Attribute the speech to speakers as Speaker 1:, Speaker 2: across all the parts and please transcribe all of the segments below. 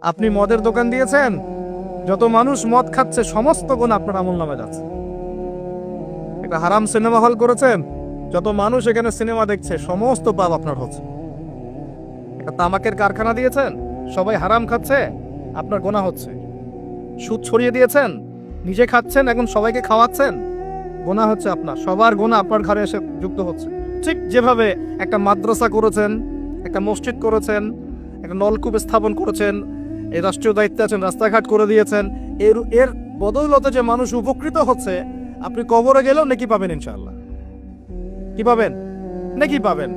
Speaker 1: আপনি মদের দোকান দিয়েছেন, যত মানুষ মদ খাচ্ছে সমস্ত গুণ আপনার আমলনামে যাচ্ছে। একটা হারাম সিনেমা হল করেছেন, যত মানুষ এখানে সিনেমা দেখছে সমস্ত পাপ আপনার হচ্ছে। একটা তামাকের কারখানা দিয়েছেন, সবাই হারাম খাচ্ছে, আপনার গোনা হচ্ছে। সুদ ছড়িয়ে দিয়েছেন, নিজে খাচ্ছেন, এখন সবাইকে খাওয়াচ্ছেন, গোনা হচ্ছে আপনার। সবার গোনা আপনার ঘরে এসে যুক্ত হচ্ছে। ঠিক যেভাবে একটা মাদ্রাসা করেছেন, একটা মসজিদ করেছেন, একটা নলকূপ স্থাপন করেছেন, এই রাষ্ট্রীয় দায়িত্বে আছেন, রাস্তাঘাট করে দিয়েছেন, এর বদৌলতে যে মানুষ উপকৃত হচ্ছে, আপনি কবরে গেলেও নেকি পাবেন ইনশাআল্লাহ। কি পাবেন? নেকি পাবেন।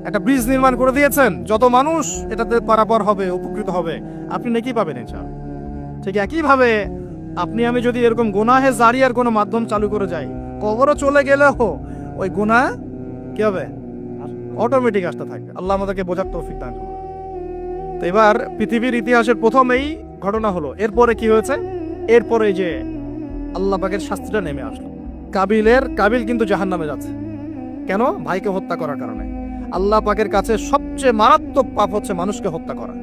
Speaker 1: একটা ব্রিজ নির্মাণ করে দিয়েছেন, যত মানুষ এটাতে পারাপার হবে, উপকৃত হবে, আপনি নেকি পাবেন ইনশাআল্লাহ। ঠিক একইভাবে আপনি আমি যদি এরকম গুনাহে জারিয়ার কোনো মাধ্যম চালু করে যাই, কবরও চলে গেলেও ওই গুনাহ কি হবে? অটোমেটিক আসতে থাকবে। আল্লাহ আমাদেরকে বোঝার তৌফিক দান করুন। তো এবার পৃথিবীর ইতিহাসের প্রথম এই ঘটনা হলো। এরপরে কি হয়েছে? এরপরে যে আল্লাহ পাকের শাস্তিটা নেমে আসলো। কাবিল কিন্তু জাহান্নামে যাচ্ছে। কেন? ভাইকে হত্যা করার কারণে। আল্লাহ পাকের কাছে সবচেয়ে মারাত্মক পাপ হচ্ছে মানুষকে হত্যা করা।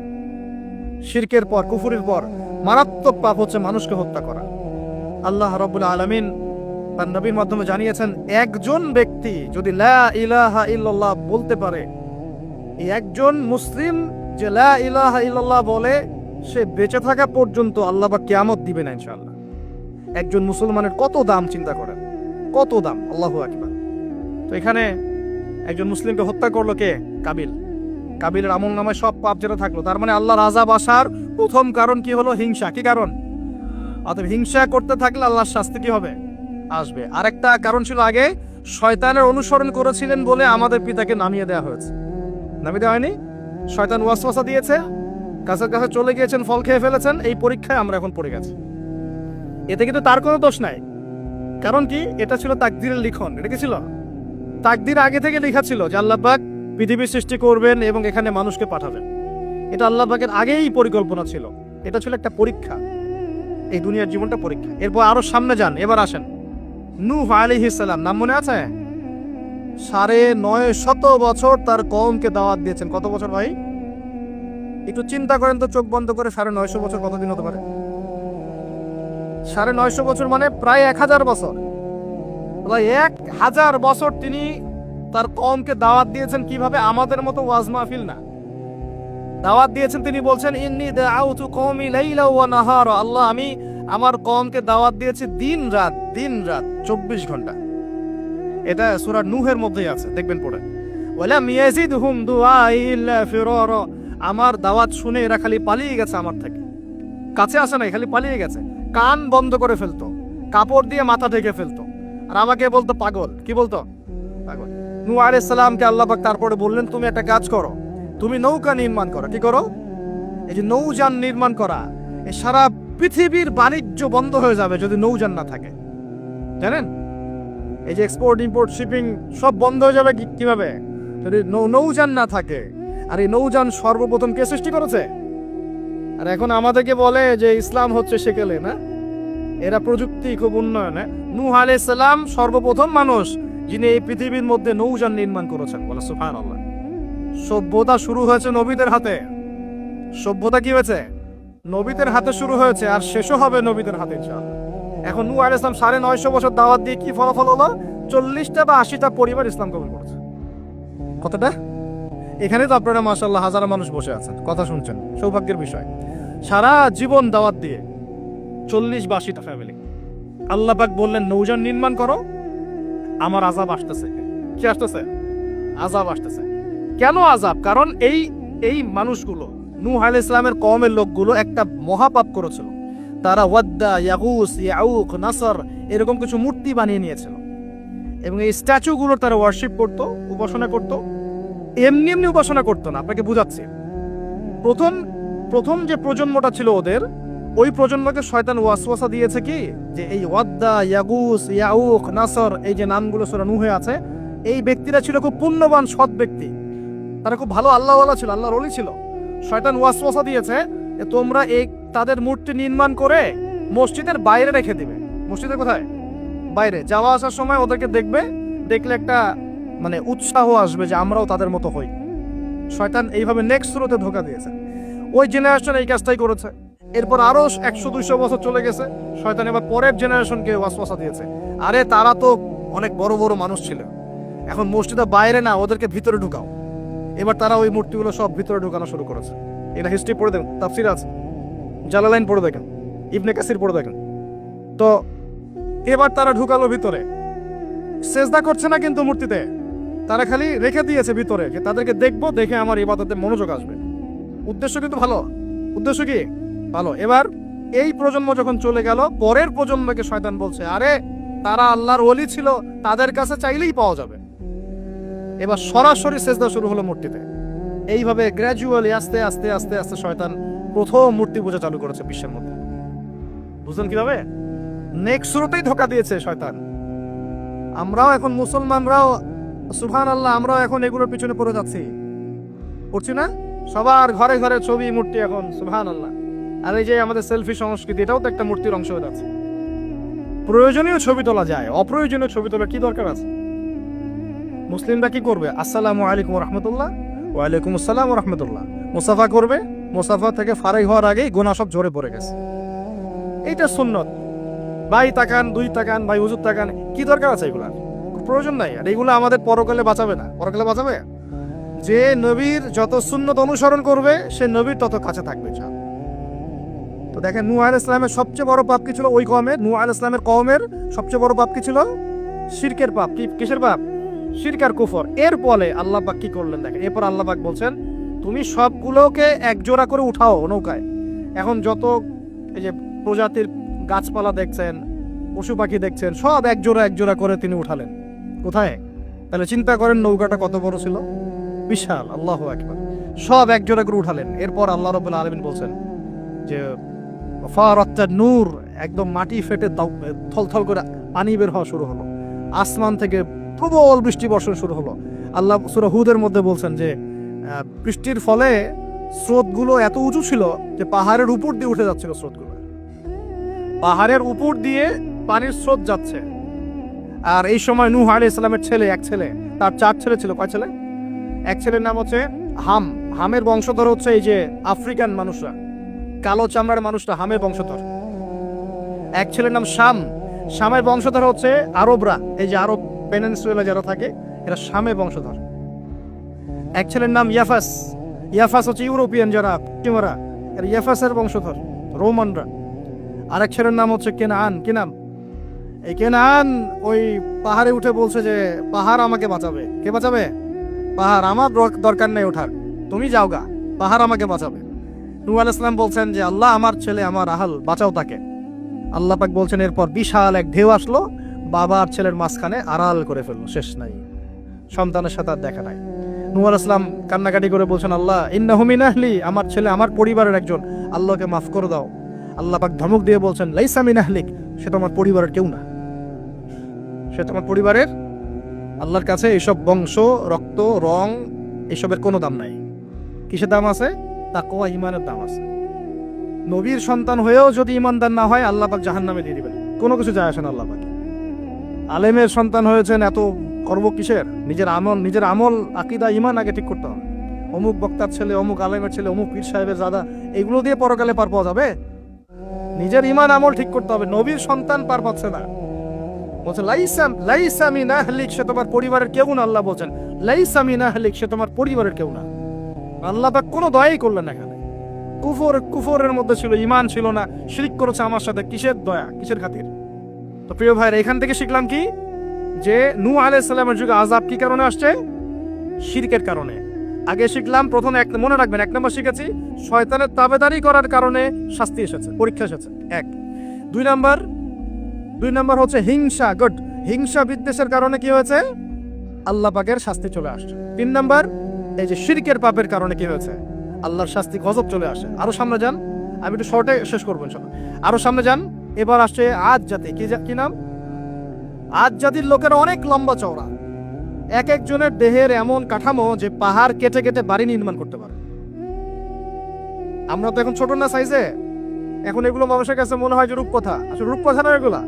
Speaker 1: শিরকের পর, কুফরের পর মারাত্মক পাপ হচ্ছে মানুষকে হত্যা করা। আল্লাহ রাব্বুল আলামিন তার নবীর মাধ্যমে জানিয়েছেন, একজন ব্যক্তি যদি লা ইলাহা ইল্লাল্লাহ বলতে পারে, এই একজন মুসলিম যে লা ইলাহা ইল্লাল্লাহ বলে, সে বেঁচে থাকা পর্যন্ত আল্লাহ পাক কিয়ামত দিবেন ইনশাআল্লাহ। একজন মুসলমানের কত দাম চিন্তা করেন, কত দাম! আল্লাহু আকবার। তো এখানে একজন মুসলিমকে হত্যা করলো কে? কাবিলের আমল নামায় সব পাপ যেটা থাকলো, তার মানে আল্লাহর আযাব আসার প্রথম কারণ কি হলো? হিংসা। কি কারণ? অতএব হিংসা করতে থাকলে আল্লাহর শাস্তি কি হবে? আসবে। আরেকটা কারণ ছিল, আগে শয়তানের অনুসরণ করেছিলেন বলে আমাদের পিতাকে নামিয়ে দেওয়া হয়েছে। নামিয়ে দেওয়া হয়নি? শয়তান ওয়াসওয়াসা দিয়েছে, কাছে কাছে চলে গিয়েছেন, ফল খেয়ে ফেলেছেন, এই পরীক্ষায় আমরা এখন পড়ে গেছি। এতে কিন্তু তার কোনো দোষ নাই। কারণ কি? এটা ছিল তাকদীরের লিখন। এটা কি ছিল? তাকদীর আগে থেকে লেখা ছিল যে আল্লাহ পাক পৃথিবী সৃষ্টি করবেন এবং এখানে মানুষকে পাঠাবেন। এটা আল্লাহ পাকের আগেই পরিকল্পনা ছিল। এটা ছিল একটা পরীক্ষা, এই দুনিয়ার জীবনটা পরীক্ষা। এরপর আরো সামনে যান, এবার আসেন নূহ আলাইহিস সালাম। নাম মনে আছে? 950 বছর তার কওমকে দাওয়াত দিয়েছেন। কত বছর ভাই? একটু চিন্তা করেন তো, চোখ বন্ধ করে। 950 বছর কতদিন হতে পারে? 950 বছর মানে প্রায় 1000 বছর। 1000 বছর তিনি তার কওমকে দাওয়াত দিয়েছেন। কিভাবে? আমাদের মতো ওয়াজ মাহফিল না, দাওয়াত দিয়েছেন। তিনি বলছেন, ইন্নী দাআউতু কওমি লাইলা ওয়া নাহারা। আল্লাহ, আমি আমার কওমকে দাওয়াত দিয়েছি দিন রাত 24 ঘন্টা। এটা সূরা নূহের মধ্যেই আছে, দেখবেন পড়ে। ওয়ালাম ইয়াজিদহুম দুআই ইল্লা ফিরারা। আমার দাওয়াত শুনে এরা খালি পালিয়ে গেছে আমার থেকে, কাছে আসে নাই, খালি পালিয়ে গেছে। কান বন্ধ করে ফেলতো, কাপড় দিয়ে মাথা ঢেকে ফেলতো, আর আমাকে বলতো পাগল। কি বলতো? পাগল। নূহ আলাইহিস সালামকে আল্লাহ পাক তারপরে বললেন, তুমি একটা কাজ করো, তুমি নৌকা নির্মাণ করো। কি করো? এই যে নৌযান নির্মাণ করা, এই সারা পৃথিবীর বাণিজ্য বন্ধ হয়ে যাবে যদি নৌযান না থাকে। জানেন, এই যে এক্সপোর্ট ইম্পোর্ট শিপিং সব বন্ধ হয়ে যাবে কিভাবে? যদি নৌযান না থাকে। আর এই নৌযান সর্বপ্রথম কে সৃষ্টি করেছে? আর এখন আমাদেরকে বলে যে ইসলাম হচ্ছে সেকেলে, না? এরা প্রযুক্তি খুব উন্নয়নে। নূহ আলাইহিস সালাম সর্বপ্রথম মানুষ যিনি এই পৃথিবীর মধ্যে নৌযান নির্মাণ করেছেন। বলে সুবহানাল্লাহ। সভ্যতা শুরু হয়েছে নবীদের হাতে। সভ্যতা কি হয়েছে? নবীদের হাতে শুরু হয়েছে, আর শেষও হবে নবীদের হাতে ইনশাআল্লাহ। এখন নূহ আলাইহিস সালাম 950 বছর দাওয়াত দিয়ে কি ফলাফল হলো? 40টা বা 80টা পরিবার ইসলাম কবুল করেছে। কতটা? এখানে তো আপনারা মাশাআল্লাহ হাজার মানুষ বসে আছেন, কথা শুনছেন, সৌভাগ্যের বিষয়। সারা জীবন দাওয়াত দিয়ে 40 বা 80টা ফ্যামিলি। আল্লাহ পাক বললেন, নৌযান নির্মাণ করো, আমার আযাব আসতেছে। কি আসতেছে? আযাব আসতেছে। কেন আযাব? কারণ এই মানুষগুলো, নূহ আলাইহিস সালামের কওমের লোকগুলো একটা মহাপাপ করেছিল। তারা ওয়াদ্দা, ইয়াগুস, ইয়াউক, নাসর এরকম কিছু মূর্তি বানিয়ে নিয়েছিল, এবং এই স্ট্যাচুগুলোর তারা ওয়ার্শিপ করতো, উপাসনা করতো। এমনি এমনি উপাসনা করতো না, আপনাকে বুঝাচ্ছি। প্রথম যে প্রজন্মটা ছিল ওদের, ওই প্রজন্মকে শয়তান ওয়াসওয়াসা দিয়েছে কি, যে এই ওয়াদ্দা, ইয়াগুস, ইয়াউক, নাসর এই যে নামগুলো সূরা নূহে আছে, এই ব্যক্তিরা ছিল খুব পুণ্যবান সৎ ব্যক্তি, তারা খুব ভালো আল্লাহওয়ালা ছিল, আল্লাহর ওলি ছিল। শয়তান ওয়াসওয়াসা দিয়েছে যে তোমরা এই তাদের মূর্তি নির্মাণ করে মসজিদের বাইরে রেখে দিবে। মসজিদের কোথায়? বাইরে। যাওয়া আসার সময় ওদেরকে দেখলে একটা উৎসাহ আসবে যে আমরাও তাদের মতো হই। শয়তান এইভাবে নেক্সট স্রোতে ধোঁকা দিয়েছে। ওই জেনারেশন এই কাজটাই করেছে। এরপর আরো 100-200 বছর চলে গেছে, শয়তান এবার পরের জেনারেশনকে ওয়াসওয়াসা দিয়েছে, আরে তারা তো অনেক বড় বড় মানুষ ছিল, এখন মসজিদের বাইরে না, ওদেরকে ভিতরে ঢুকাও। এবার তারা ওই মূর্তিগুলো সব ভিতরে ঢুকানো শুরু করেছে। এটা হিস্ট্রি পড়ে দেখেন, তাফসির আছে, জালালাইন পড়ে দেখেন, ইবনে কাসির পড়ে দেখেন। তো এবার তারা ঢুকালো ভিতরে, সেজদা করছে না কিন্তু মূর্তিতে, তারা খালি রেখে দিয়েছে ভিতরে, যে তাদেরকে দেখবো, দেখে আমার ইবাদতে মনোযোগ আসবে। উদ্দেশ্য কিন্তু ভালো, উদ্দেশ্য কি ভালো। এবার এই প্রজন্ম যখন চলে গেল, পরের প্রজন্মকে শয়তান বলছে, আরে তারা আল্লাহর ওলি ছিল, তাদের কাছে চাইলেই পাওয়া যাবে। এবার সরাসরি সেজদা শুরু হলো মূর্তিতে। এইভাবে গ্র্যাজুয়ালি আস্তে আস্তে আস্তে আস্তে শয়তান প্রথম মূর্তি পূজা চালু করেছে বিশ্বের মধ্যে। বুঝলেন কিভাবে? নেক্সট শুরুতেই ধোকা দিয়েছে শয়তান। আমরাও এখন মুসলমানরাও সুবহানাল্লাহ, আমরাও এখন এগুলোর পিছনে পড়ে যাচ্ছি, পড়ছি না? সবার ঘরে ঘরে ছবি, মূর্তি এখন, সুবহানাল্লাহ। আর এই যে আমাদের সেলফি সংস্কৃতি, এটাও তো একটা মূর্তির অংশ হয়ে যাচ্ছে। প্রয়োজনীয় ছবি তোলা যায়, অপ্রয়োজনীয় ছবি তোলা কি দরকার আছে? মুসলিমরা কি করবে? আসসালামু আলাইকুম রহমতুল্লাহ, ওয়ালাইকুম আসসালাম রহমতুল্লাহ, মুসাফা করবে, মুসাফা থেকে ফারাই হওয়ার আগেই গুনাহ সব ঝরে পড়ে গেছে। এইটা সুন্নত। ভাই তাকান, দুই তাকান, ভাই হুজুর তাকান, কি দরকার আছে এগুলা? প্রয়োজন নাই। আর এগুলো আমাদের পরকালে বাঁচাবে না। পরকালে বাঁচাবে? যে নবীর যত সুন্নত অনুসরণ করবে, সে নবীর তত কাছে থাকবে। তো দেখেন, নূহ আলাইহিস সালামের সবচেয়ে বড় পাপ কি ছিল? ওই কওমের, নূহ আলাইহিস সালামের কওমের সবচেয়ে বড় পাপ কি ছিল? শিরকের পাপ। কিসের পাপ? শিরক আর কুফর। এর ফলে আল্লাহ পাক কি করলেন দেখেন, এরপর আল্লাহ পাক বলছেন, তুমি সবগুলোকে একজোড়া করে উঠাও নৌকায়। এখন যত এই যে প্রজাতির গাছপালা দেখছেন, পশু পাখি দেখছেন, সব একজোড়া একজোড়া করে তিনি উঠালেন। কোথায়? তাহলে চিন্তা করেন নৌকাটা কত বড় ছিল, বিশাল। আল্লাহু আকবার। সব একজোড়া করে উঠালেন। এরপর আল্লাহ রাব্বুল আলামিন বলছেন যে ফারাত্তা নূর, একদম মাটি ফেটে থলথল করে পানি বের হওয়া শুরু হলো, আসমান থেকে প্রবল বৃষ্টি বর্ষণ শুরু হলো। আল্লাহ সূরা হুদের মধ্যে বলছেন যে বৃষ্টির ফলে স্রোতগুলো এত উঁচু ছিল যে পাহাড়ের উপর দিয়ে উঠে যাচ্ছিল স্রোতগুলো, পাহাড়ের উপর দিয়ে পানির স্রোত যাচ্ছে। আর এই সময় নূহ আলাইহিস সালামের ছেলে, এক ছেলে, তার 4 ছেলে ছিল। কয় ছেলে? এক ছেলের নাম হচ্ছে হাম। হামের বংশধর হচ্ছে এই যে আফ্রিকান মানুষরা, কালো চামড়ার মানুষরা হামের বংশধর। এক ছেলের নাম শাম। শামের বংশধর হচ্ছে আরবরা, এই যে আরব পেনিনসুলা যারা থাকে, এরা শামের বংশধর। এক ছেলের নাম ইয়াফাস। ইয়াফাস হচ্ছে ইউরোপিয়ান যারা, পশ্চিমারা, এরা ইয়াফাসের বংশধর, রোমানরা। আরেক ছেলের নাম হচ্ছে কেনান। কি নাম? এই কেনান ওই পাহাড়ে উঠে বলছে যে পাহাড় আমাকে বাঁচাবে। কে বাঁচাবে? পাহাড়। আমার দরকার নেই ওঠার, তুমি যাও গা, পাহাড় আমাকে বাঁচাবে। নূহ আলাইহিস সালাম বলছেন যে আল্লাহ, আমার ছেলে, আমার আহাল, বাঁচাও তাকে। আল্লাহ পাক বলছেন, এরপর বিশাল এক ঢেউ আসলো, বাবা আর ছেলের মাঝখানে আড়াল করে ফেললো, শেষ নাই, সন্তানের সাথে আর দেখা নাই। নূহ আলাইহিস সালাম কান্নাকাটি করে বলছেন, আল্লাহ ইন্নাহু মিন আহলি, আমার ছেলে আমার পরিবারের একজন, আল্লাহকে মাফ করে দাও। আল্লাহ পাক ধমক দিয়ে বলছেন, লাইসা মিন আহলিক, সে তোমার পরিবারের কেউ না, সে তোমার পরিবারের। আল্লাহর কাছে এসব বংশ, রক্ত, রং, এসবের কোনো দাম নাই। কিসের দাম আছে? তাকওয়া, ঈমানের দাম আছে। নবীর সন্তান হয়েও যদি ঈমানদার না হয়, আল্লাহ পাক জাহান্নামে দিয়ে দিবেন, কোনো কিছু যায় আসে না আল্লাহ পাক। আলেমের সন্তান হয়েছেন, এত গর্ব কিসের? নিজের আমল, আকীদা, ঈমান আগে ঠিক করতে হবে। অমুক বক্তার ছেলে, অমুক আলেমের ছেলে, অমুক পীর সাহেবের দাদা, এগুলো দিয়ে পরকালে পার পাওয়া যাবে? নিজের ঈমান আমল ঠিক করতে হবে। নবীর সন্তান পার পাচ্ছে না, বলছে লাইসা মিন আহলিক, সে তোমার পরিবারের কেউ না। আল্লাহ বলছেন লাইসা মিন আহলিক, সে তোমার পরিবারের কেউ না। আল্লাহ পাক কোনো দয়াই করলেন না এখানে। কুফরের মধ্যে ছিল, ঈমান ছিল না, শিরক করেছে আমার সাথে, কিসের দয়া, কিসের খাতির? তো প্রিয় ভাইরা, এখান থেকে শিখলাম কি, যে নূহ আলাইহিস সালামের যুগে আযাব কি কারণে আসছে? শিরকের কারণে। আগে শিখলাম, প্রথমে মনে রাখবেন, 1 নম্বর শিখেছি শয়তানের তাবেদারি করার কারণে শাস্তি এসেছে, পরীক্ষা এসেছে, 1। 2 নম্বর হচ্ছে হিংসা, হিংসা বিদ্বেষের কারণে কি হয়েছে? আল্লাহ পাকের শাস্তি চলে আসছে। 3 নম্বর, এই যে শিরকের পাপের কারণে কি হয়েছে? আল্লাহর শাস্তি, গজব চলে আসে। আরো সামনে যান, আমি একটু শর্টে শেষ করবো ইনশাআল্লাহ। আরো সামনে যান, এবার আসছে আদ জাতি। কি নাম? আদ জাতির লোকেরা অনেক লম্বা চওড়া, এক একজনের দেহের এমন কাঠামো যে পাহাড় কেটে কেটে বাড়ি নির্মাণ করতে পারে। আমরা তো এখন ছোট না সাইজে, এখন এগুলো মানুষের কাছে মনে হয় যে রূপকথা, আসলে রূপকথা না এগুলা।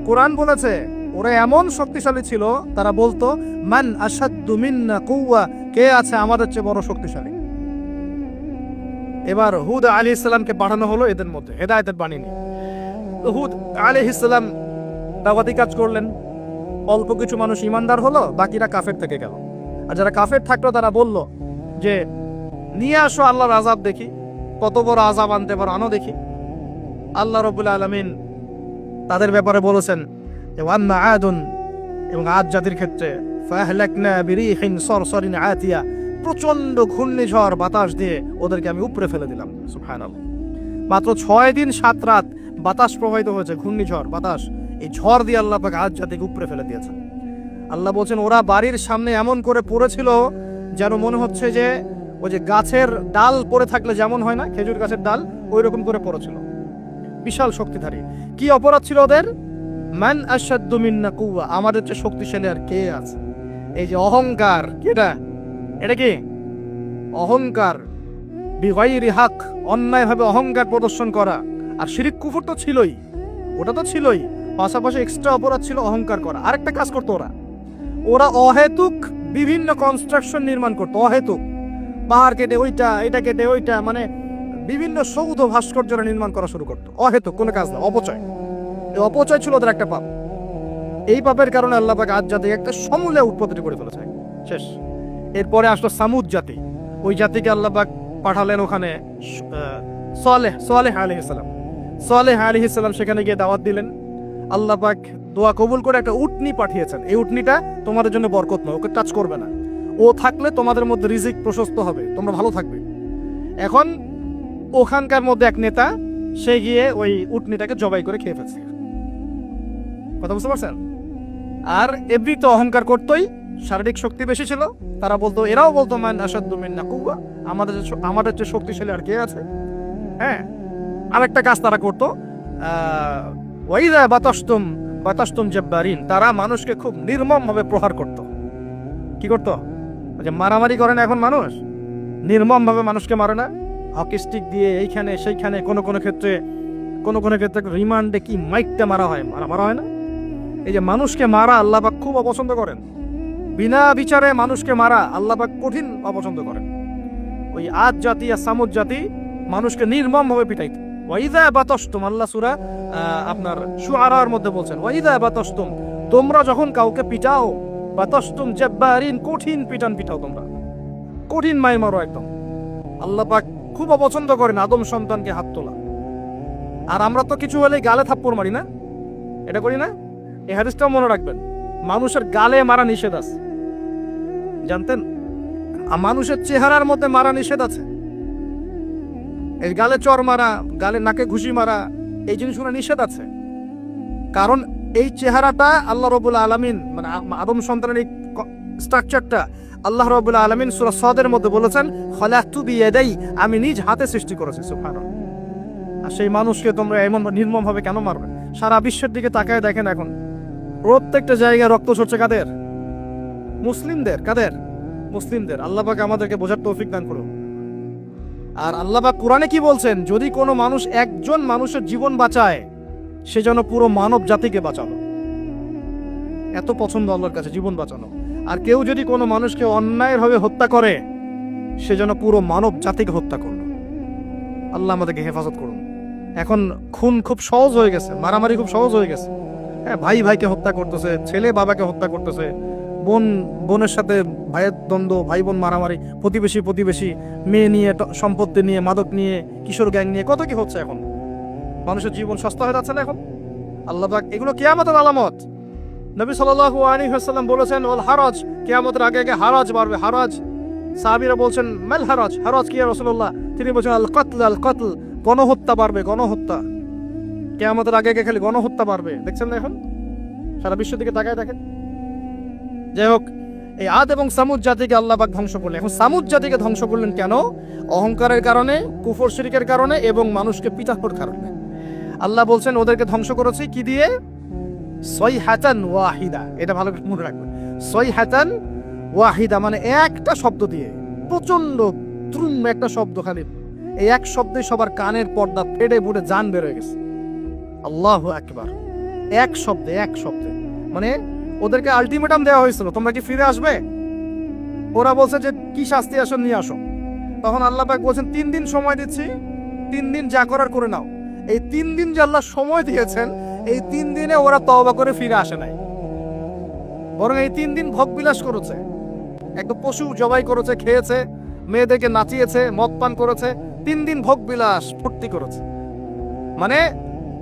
Speaker 1: কোরআন বলেছে ওরা এমন শক্তিশালী ছিল, তারা বলতো মান আশাদ্দু মিন্না কুওয়া, কে আছে আমাদের চেয়ে বড় শক্তিশালী? এবার হুদ আলাইহিস সালামকে পাঠানো হলো এদের মধ্যে হেদায়েতের বাণী নিয়ে। তো হুদ আলাইহিস সালাম দাওয়াতি কাজ করলেন, অল্প কিছু মানুষ ইমানদার হলো, বাকিরা কাফের থেকে গেল। আর যারা কাফের থাকলো তারা বলল যে নিয়ে আসো আল্লাহর আযাব দেখি, কত বড় আযাব আনতে পারো আনো দেখি। আল্লাহ রাব্বুল আলামিন তাদের ব্যাপারে বলেছেন যে ওয়ান্না আদুন, এবং আদ জাতির ক্ষেত্রে ফাহলাকনা বিরিহিন সরসরিন আতিয়া, প্রচন্ড ঘূর্ণিঝড় বাতাস দিয়ে ওদেরকে আমি উপরে ফেলে দিলাম। সুবহানাল্লাহ। মাত্র 6 দিন 7 রাত বাতাস প্রবাহিত হয়েছে, ঘূর্ণিঝড় বাতাস, এই ঝড় দিয়ে আল্লাহ পাক আদ জাতিকে উপরে ফেলে দিয়েছে। আল্লাহ বলছেন ওরা বাড়ির সামনে এমন করে পড়েছিল যেন মনে হচ্ছে যে ওই যে গাছের ডাল পড়ে থাকলে যেমন হয় না, খেজুর গাছের ডাল, ওই রকম করে পড়েছিল। বিশাল শক্তিধারী। কি অপরাধ ছিল ওদের? মান আশাদ্দু মিন্না কুওয়া, আমাদের চেয়ে শক্তিশালী আর কে আছে? এই যে অহংকার, এটা এটা কি অহংকার, বিগাইরি হক, অন্যায়ভাবে অহংকার প্রদর্শন করা। আর শিরিক কুফর তো ছিলই, ওটা তো ছিলই, পাশাপাশি এক্সট্রা অপরাধ ছিল অহংকার করা। আরেকটা কাজ করতো ওরা অহেতুক বিভিন্ন কনস্ট্রাকশন নির্মাণ করতো, অহেতুক পাহাড় কেটে ওইটা, এটা কেটে ওইটা, মানে বিভিন্ন সৌধ ভাস্কর্যরা নির্মাণ করা শুরু করতো, অহেতুক কোনো কাজ না, অপচয়। এই অপচয় ছিল ওদের একটা পাপ। এই পাপের কারণে আল্লাহ পাক আদ জাতিকে একটা সমূলে উৎপত্তি করে ফেলেছে, শেষ। এরপরে আসলো সামুদ জাতি, ওই জাতিকে আল্লাহ পাক পাঠালেন ওখানে সালেহ আলাইহিস সালাম। সালেহ আলাইহিস সালাম সেখানে গিয়ে দাওয়াত দিলেন। আল্লাহ পাক দোয়া কবুল করে একটা উটনি পাঠিয়েছেন। এই উটনিটা তোমাদের জন্য বরকত নয়, ওকে টাচ করবে না, ও থাকলে তোমাদের মধ্যে রিজিক প্রশস্ত হবে, তোমরা ভালো থাকবে। এখন ওখানকার মধ্যে এক নেতা, সে গিয়ে ওই উটনিটাকে জবাই করে খেয়ে ফেলছে। কথা বুঝতে পারছেন? আর এমনি তো অহংকার করতোই, শারীরিক শক্তি বেশি ছিল। তারা বলতো, এরাও বলতো মান আশাদ্দু মিন্না কুওয়া, আমাদের চেয়ে শক্তিশালী আর কে আছে? হ্যাঁ, আরেকটা কাজ তারা করতো, ওয়াইদা বাতাসতুম জাব্বারিন, তারা মানুষকে খুব নির্মম ভাবে প্রহার করত। কি করত? যে মারামারি করেন এখন মানুষ, নির্মম ভাবে মানুষকে মারে না, হকি স্টিক দিয়ে এইখানে সেইখানে, কোন কোন ক্ষেত্রে রিমান্ডে কি মাইকটা মারা হয় না। এই যে মানুষকে মারা আল্লাহ পাক খুব অপছন্দ করেন, বিনা বিচারে মানুষকে মারা আল্লাহ পাক কঠিন অপছন্দ করেন। ওই আদ জাতি আর সামুদ জাতি মানুষকে নির্মম ভাবে পিটাইত। ওয়াইদা বাতাসতুম, আল্লাহ সূরা আপনার শুআরার মধ্যে বলছেন, ওয়াইদা বাতাসতুম, তোমরা যখন কাউকে পিটাও, বাতাসতুম জাব্বারিন, কঠিন পিটান পিটাও, তোমরা কঠিন মাই মারো একদম। আল্লাহ পাক খুব অপছন্দ করেন আদম সন্তানকে হাত তোলা। আর আমরা তো কিছু হলে গালে থাপ্পড় মারি না, এটা করি না? এই হাদিসটাও মনে রাখবেন, মানুষের গালে মারা নিষেধ আছে, জানতেন? মানুষের চেহারার মধ্যে মারা নিষেধ আছে। এই গালে চর মারা, গালে নাকে ঘুষি মারা, এই জিনিসগুলো নিষেধ আছে। কারণ এই চেহারাটা আল্লাহ রাব্বুল আলামিন, মানে আদম সন্তানের এই স্ট্রাকচারটা আল্লাহ রাব্বুল আলামিন সূরা সাদের মধ্যে বলেছেন, খলাকতু বিয়াদাই, আমি নিজ হাতে সৃষ্টি করেছি। সুবহানাল্লাহ। আর সেই মানুষকে তোমরা এমন নির্মম ভাবে কেন মারবে? সারা বিশ্বের দিকে তাকায় দেখেন, এখন প্রত্যেকটা জায়গায় রক্ত ঝরছে। কাদের? মুসলিমদের। কাদের? মুসলিমদের। আল্লাহ পাক আমাদেরকে বোঝার তৌফিক দান করুন। আর আল্লাহ পাক কোরআনে কি বলছেন? যদি কোনো মানুষ একজন মানুষের জীবন বাঁচায়, সে যেন পুরো মানব জাতিকে বাঁচানো। এত পছন্দ আল্লাহর কাছে জীবন বাঁচানো। আর কেউ যদি কোনো মানুষকে অন্যায়ভাবে হত্যা করে, সে যেন পুরো মানব জাতিকে হত্যা করলো। আল্লাহ আমাদেরকে হেফাজত করুন। এখন খুন খুব সহজ হয়ে গেছে, মারামারি খুব সহজ হয়ে গেছে। হ্যাঁ, ভাই ভাইকে হত্যা করতেছে, ছেলে বাবাকে হত্যা করতেছে, বোন বোনের সাথে ভাইয়ের দ্বন্দ্ব, ভাই বোন মারামারি, প্রতিবেশী মেয়ে নিয়ে, সম্পত্তি নিয়ে, মাদক নিয়ে, কিশোর গ্যাং নিয়ে, কত কি হচ্ছে এখন। মানুষের জীবন সস্তা হয়ে যাচ্ছে না এখন। আল্লাহ পাক এগুলো কিয়ামতের আলামত। নবী সাল্লাল্লাহু আলাইহি ওয়াসাল্লাম বলেছেন, ওয়াল হারাজ, কিয়ামতের আগে আগে হারাজ বাড়বে। হারাজ, সাহাবীরা বলছেন, মাল হারাজ, হারাজ কি ইয়া রাসূলুল্লাহ? তিনি বলছেন, আল কতল, গণহত্যা বাড়বে, গণহত্যা। কিয়ামতের আগে আগে খালি গণহত্যা বাড়বে। দেখছেন না এখন? সারা বিশ্বের দিকে তাকায় দেখেন। যাই হোক, এই আদ এবং সামুদ জাতিকে আল্লাহ পাক ধ্বংস করলেন। এখন সামুদ জাতিকে ধ্বংস করলেন কেন? অহংকারের কারণে, কুফর শিরকের কারণে এবং মানুষকে পিটানোর কারণে। আল্লাহ বলছেন ওদেরকে ধ্বংস করেছি কি দিয়ে? সাইহাতান ওয়াহিদা। এটা ভালো করে মনে রাখবেন, সাইহাতান ওয়াহিদা মানে একটা শব্দ দিয়ে, প্রচন্ড দ্রুম একটা শব্দ, খালি এই এক শব্দে সবার কানের পর্দা ফেটে ফুটে জান বের হয়ে গেছে। আল্লাহু আকবার। এক শব্দে মানে ওদেরকে আলটিমেটাম দেওয়া হয়েছিল, তোমরা কি ফিরে আসবে? ওরা বলছে যে কি শাস্তি আসো নিয়ে আসো। তখন আল্লাহ পাক বলছেন 3 দিন সময় দিচ্ছি, 3 দিন যা করার করে নাও। এই 3 দিন যে আল্লাহ সময় দিয়েছেন, এই 3 দিনে ওরা তওবা করে ফিরে আসে নাই, বরং এই 3 দিন ভোগ বিলাস করেছে, একটা পশু জবাই করেছে, খেয়েছে, মেয়েদেরকে নাচিয়েছে, মদ পান করেছে, 3 দিন ভোগ বিলাস ফুর্তি করেছে। মানে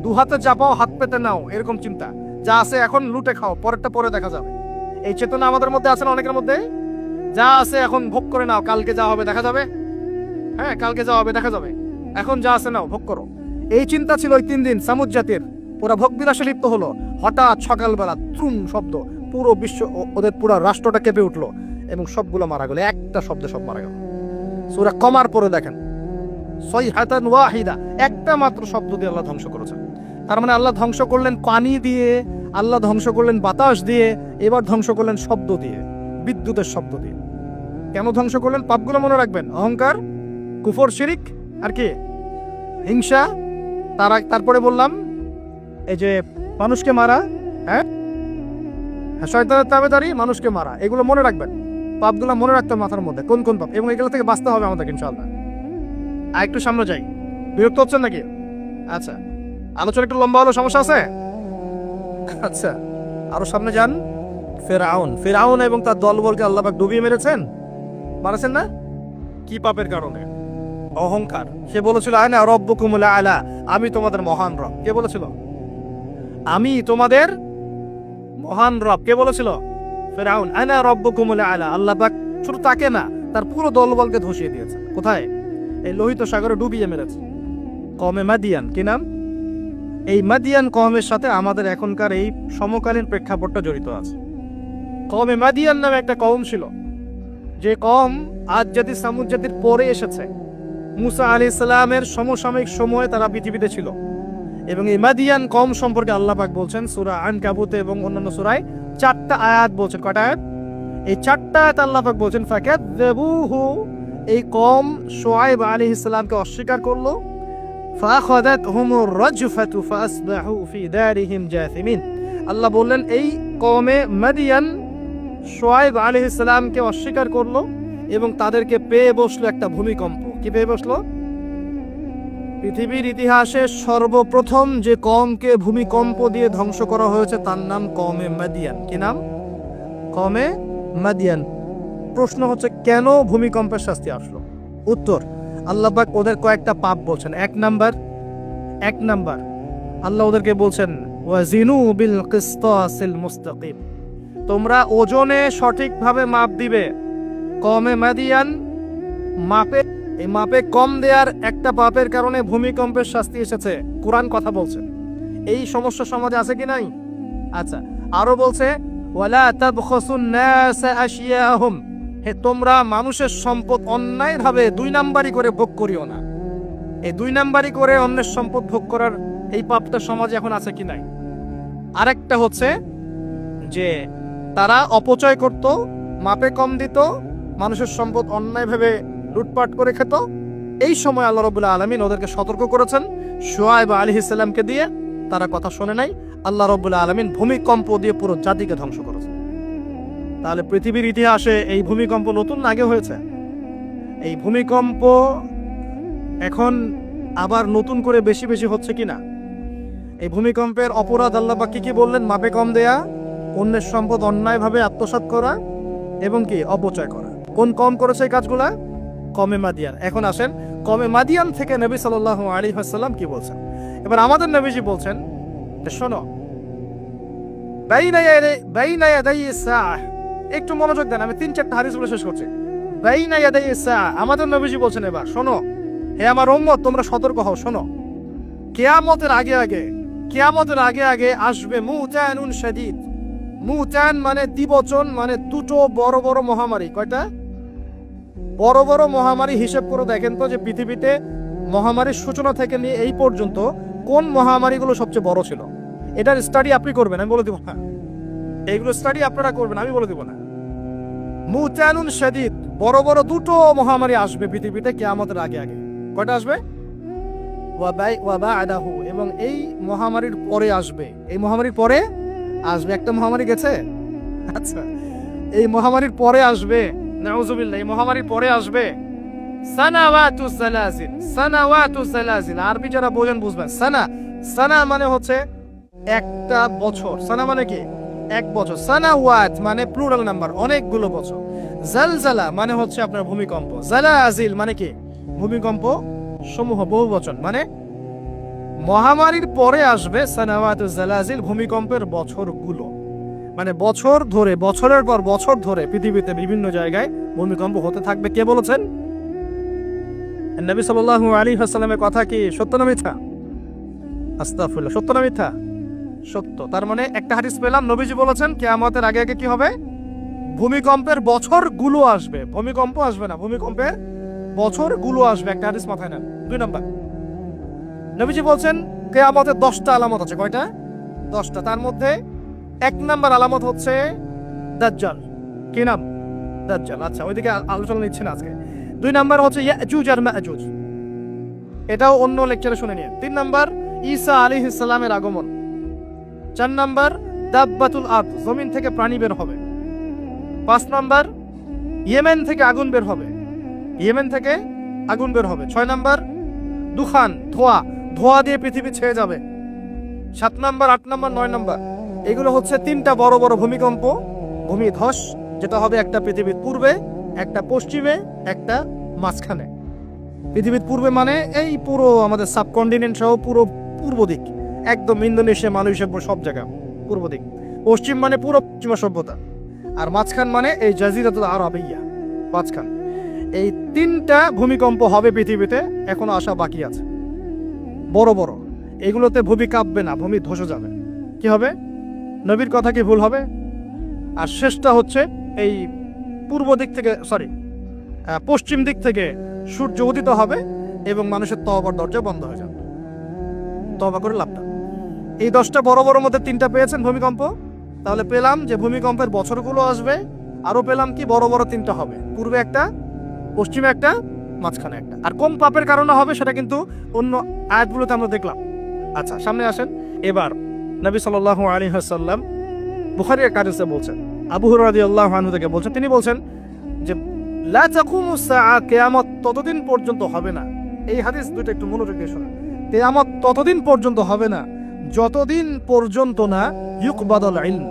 Speaker 1: দু হাতে চাপাও হাত পেতে নাও, এরকম চিন্তা। যা আছে এখন লুটে খাও, পরেরটা পরে দেখা যাবে। এই চেতনা আমাদের মধ্যে আছে না অনেকের মধ্যে? যা আছে এখন ভোগ করে নাও, কালকে যা হবে দেখা যাবে। হ্যাঁ, কালকে যা হবে দেখা যাবে, এখন যা আছে নাও, ভোগ করো। এই চিন্তা ছিল ওই 3 দিন সামুদ জাতির। ওরা ভোগ বিলাসে লিপ্ত হলো। হঠাৎ সকালবেলা ত্রুম শব্দ, পুরো বিশ্ব, ওদের পুরো রাষ্ট্রটা কেঁপে উঠলো এবং সবগুলো মারা গেল। একটা শব্দে সব মারা গেল। সূরা কমার পরে দেখেন, সাইহাতান ওয়াহিদা, একটা মাত্র শব্দ দিয়ে আল্লাহ ধ্বংস করেছেন। তার মানে আল্লাহ ধ্বংস করলেন পানি দিয়ে, আল্লাহ ধ্বংস করলেন বাতাস দিয়ে, এবার ধ্বংস করলেন শব্দ দিয়ে, বিদ্যুতের শব্দ দিয়ে। কেন ধ্বংস করলেন? পাপগুলো মনে রাখবেন, অহংকার, কুফর, শিরিক, আর কি হিংসা। তারপরে বললাম এই যে মানুষকে মারা, হ্যাঁ, শয়তানের তাবেদারি, মানুষকে মারা, এগুলো মনে রাখবেন। পাপগুলো মনে রাখতে হবে মাথার মধ্যে, কোন কোন পাপ, এবং এগুলো থেকে বাঁচতে হবে আমাদেরকে ইনশাআল্লাহ। আর একটু সামনে যাই, বিরক্ত হচ্ছেন নাকি? আচ্ছা, আলোচনা একটু লম্বা হলো, সমস্যা আছে? আচ্ছা, আরো সামনে যান। ফেরাউন এবং তার দলবলকে আল্লাহ পাক ডুবিয়ে মারেছেন না? কি পাপের কারণে? অহংকার। সে বলেছিল আনা রব্বুকুমুল আলা, আমি তোমাদের মহান রব। কে বলেছিল? আমি তোমাদের মহান রব। কে বলেছিল? ফেরাউন। আনা রব্বুকুমুল আলা। আল্লাহ পাক শুধু তাকে না, তার পুরো দলবলকে ধসিয়ে দিয়েছে। কোথায়? এই লোহিত সাগরে ডুবিয়ে মেরেছে। কওমে মাদিয়ান। কি নাম? এই মাদিয়ান কওমের সাথে আমাদের এখনকার এই সমকালীন প্রেক্ষাপটটা জড়িত আছে। কওমে মাদিয়ান নামে একটা কওম ছিল, যে কওম আদ জাতি সামুদ জাতির পরে এসেছে। মুসা আলাইহিস সালামের সমসাময়িক সময়ে তারা পৃথিবীতে ছিল। এবং এই মাদিয়ান কওম সম্পর্কে আল্লাহ পাক বলছেন সূরা আনকাবুত এবং অন্যান্য সূরায় 4টা আয়াত বলছেন। কয়টা আয়াত? এই 4টা আয়াত আল্লাহ পাক বলছেন ফাকাযযাবুহু, এই কওম শুআয়ব আলাইহিস সালামকে অস্বীকার করলো। ফাআখাযাতহুমুর রাজফাতু ফাসবাহু ফি দারিহিম জাসিমিন। আল্লাহ বললেন এই কওমে মাদিয়ান শুআয়ব আলাইহিস সালামকে অস্বীকার করলো এবং তাদেরকে পেয়ে বসলো একটা ভূমিকম্প। কি পেয়ে বসলো? পৃথিবীর ইতিহাসে সর্বপ্রথম যে কওমকে ভূমিকম্প দিয়ে ধ্বংস করা হয়েছে তার নাম কওমে মাদিয়ান। কি নাম? কওমে মাদিয়ান। প্রশ্ন হচ্ছে কেন ভূমিকম্পের শাস্তি আসলো? উত্তর, আল্লাহ পাক ওদের কয়েকটা পাপ বলছেন। এক নাম্বার আল্লাহ ওদেরকে বলছেন ওয়াজিনু বিল কিসতাসিল মুস্তাকিম, তোমরা ওজনে সঠিকভাবে মাপ দিবে। কওমে মাদিয়ান মাপে কম দেওয়ার একটা পাপের কারণে ভূমিকম্পের শাস্তি এসেছে। কোরআন কথা বলছে। এই সমস্যা সমাজে আছে কি নাই? আচ্ছা, আরো বলছে ওয়ালা তাবখাসুন নাস আশিয়াহুম, হে তোমরা মানুষের সম্পদ অন্যায়ভাবে 2 নাম্বারি করে ভোগ করিও না। এই 2 নাম্বারি করে অন্যের সম্পদ ভোগ করার এই পাপটা সমাজে এখন আছে কি নাই? আরেকটা হচ্ছে যে তারা অপচয় করত, মাপে কম দিত, মানুষের সম্পদ অন্যায়ভাবে লুটপাট করে খেত। এই সময় আল্লাহ রাব্বুল আলামিন ওদেরকে সতর্ক করেছেন শুআয়ব আলাইহিস সালামকে দিয়ে, তারা কথা শোনে নাই। আল্লাহ রাব্বুল আলামিন ভূমিকম্প দিয়ে পুরো জাতিকে ধ্বংস করেছেন। তাহলে পৃথিবীর ইতিহাসে এই ভূমিকম্প নতুন আগে হয়েছে? এই ভূমিকম্প এখন আবার নতুন করে বেশি বেশি হচ্ছে কিনা? এই ভূমিকম্পের অপরাধ আল্লাহ পাক কি বললেন? মাপে কম দেয়া, অন্যের সম্পদ অন্যায়ভাবে আত্মসাৎ করা এবং কি অপচয় করা। কোন কম করেছে এই কাজগুলা? কওমে মাদিয়ান। এখন আসেন কওমে মাদিয়ান থেকে নবী সাল্লাল্লাহু আলাইহি ওয়াসাল্লাম কি বলছেন। এবার আমাদের নবীজি বলছেন, শোনো, বাইনা ইয়াদাই সাআহ, একটু মনোযোগ দেন, আমি 3-4টা হাদিস বলে শেষ করছি। বাইনা ইয়াদাই সাআহ, আমাদের নবীজি বলছেন এবার শোনো, হে আমার উম্মত তোমরা সতর্ক হও, শোনো, কিয়ামতের আগে আগে আসবে মুতানুন শাদীদ। মুতান মানে দ্বিবচন, মানে দুটো বড় বড় মহামারী। কয়টা বড় বড় মহামারী? হিসেব করে দেখেন তো যে পৃথিবীতে মহামারীর সূচনা থেকে নিয়ে এই পর্যন্ত কোন মহামারীগুলো সবচেয়ে বড় ছিল। এটার স্টাডি আপনি করবেন, আমি বলে দিব না। এইগুলো স্টাডি আপনারা করবেন, আমি বলে দিব না। মুতানুন শাদীদ, বড় বড় দুটো মহামারী আসবে পৃথিবীতে কিয়ামতের আগে আগে। কয়টা আসবে? ওয়া বা'দাহু, এবং এই মহামারীর পরে আসবে। এই মহামারীর পরে আসবে, একটা মহামারী গেছে। আচ্ছা, এই মহামারীর পরে আসবে, নাউজুবিল্লাহ, এই মহামারীর পরে আসবে সানাওয়াতু সালাসিল, সানাওয়াতু সালাসিল, আরবি যারা বোঝেন বুঝবেন। সানা, সানা মানে হচ্ছে একটা বছর। সানা মানে কি? এক বছর। সানাওয়াত মানে প্লুরাল নাম্বার, অনেকগুলো বছর। জালজালা মানে হচ্ছে আপনার ভূমিকম্প। জালাজিল মানে কি? ভূমিকম্প সমূহ, বহু বচন। মানে মহামারীর পরে আসবে সানাওয়াতু জালাজিল, ভূমিকম্পের বছরগুলো। মানে বছর ধরে, বছরের পর বছর ধরে পৃথিবীতে বিভিন্ন জায়গায় ভূমিকম্প হতে থাকবে। কে বলেছেন? নবী সাল্লাল্লাহু আলাইহি ওয়াসাল্লামের কথা কি সত্য না মিথ্যা? আস্তাগফিরুল্লাহ, সত্য না মিথ্যা? সত্য। তার মানে একটা হাদিস পেলাম, নবীজি বলেছেন কিয়ামতের আগে আগে কি হবে? ভূমিকম্পের বছরগুলো আসবে। ভূমিকম্প আসবে না, ভূমিকম্পের বছরগুলো আসবে। একটা হাদিস মাথায় নেন। 2 নাম্বার, নবীজি বলছেন কিয়ামতের 10টা আলামত আছে। কয়টা? 10টা। তার মধ্যে 1 নাম্বার আলামত হচ্ছে দাজ্জাল। কি নাম? দাজ্জাল। আচ্ছা, ওইদিকে আলোচনা নিচ্ছে না আজকে। 2 নাম্বার হচ্ছে ইয়াজুজ আর মাজুজ, এটাও অন্য লেকচারে শুনে নিন। 3 নাম্বার ঈসা আলাইহিস সালামের আগমন। 4 নাম্বার দাব্বাতুল আরদ, জমিন থেকে প্রাণী বের হবে। 5 নাম্বার ইয়েমেন থেকে আগুন বের হবে। ইয়েমেন থেকে আগুন বের হবে। 6 নাম্বার দুখান, ধোঁয়া, ধোঁয়া দিয়ে পৃথিবী ছেয়ে যাবে। 7 নাম্বার, 8 নাম্বার, 9 নাম্বার, এগুলো হচ্ছে 3টা বড় বড় ভূমিকম্প, ভূমিধস, যেটা হবে একটা পৃথিবীর পূর্বে, একটা পশ্চিমে, একটা মাঝখানে। পৃথিবীর পূর্বে মানে এই পুরো আমাদের সাবকন্টিনেন্ট সহ পুরো পূর্ব দিক, একদম ইন্দোনেশিয়া, মালয়েশিয়া, সব জায়গা পূর্ব দিক। পশ্চিম মানে পুরো পশ্চিমা সভ্যতা। আর মাঝখান মানে এই জাজিরাতুল আরাবিয়া, মাঝখান। এই 3টা ভূমিকম্প হবে পৃথিবীতে, এখনো আসা বাকি আছে। বড় বড়, এগুলোতে ভূমি কাঁপবে না, ভূমি ধসে যাবে। কি হবে? নবীর কথা কি ভুল হবে? আর শেষটা হচ্ছে এই পূর্ব দিক থেকে, পশ্চিম দিক থেকে সূর্য উদিত হবে এবং মানুষের তওবার দরজা বন্ধ হয়ে যাবে। তওবা করে লাভটা। এই 10টা বড় বড় মধ্যে 3টা পেয়েছেন ভূমিকম্প। তাহলে পেলাম যে ভূমিকম্পের বছরগুলো আসবে। আরো পেলাম কি বড় বড় 3টা হবে, পূর্বে একটা, পশ্চিমে একটা, মাঝখানে একটা। আর কোন পাপের কারণে হবে সেটা কিন্তু অন্য আয়াতগুলোতে আমরা দেখলাম। আচ্ছা, সামনে আসেন। এবার নবী সাল্লাল্লাহু আলাইহি ওয়াসাল্লাম বুখারীর এক হাদিসে বলছেন, আবু হুরায়রা রাদিয়াল্লাহু আনহু থেকে বলছেন, তিনি বলছেন যে লা তাকুমুস সাআ, কিয়ামত ততদিন পর্যন্ত হবে না। এই হাদিস দুটো একটু মনোযোগ দিয়ে শুনুন। কিয়ামত ততদিন পর্যন্ত হবে না যতদিন পর্যন্ত না ইউকবাদুল ইলম,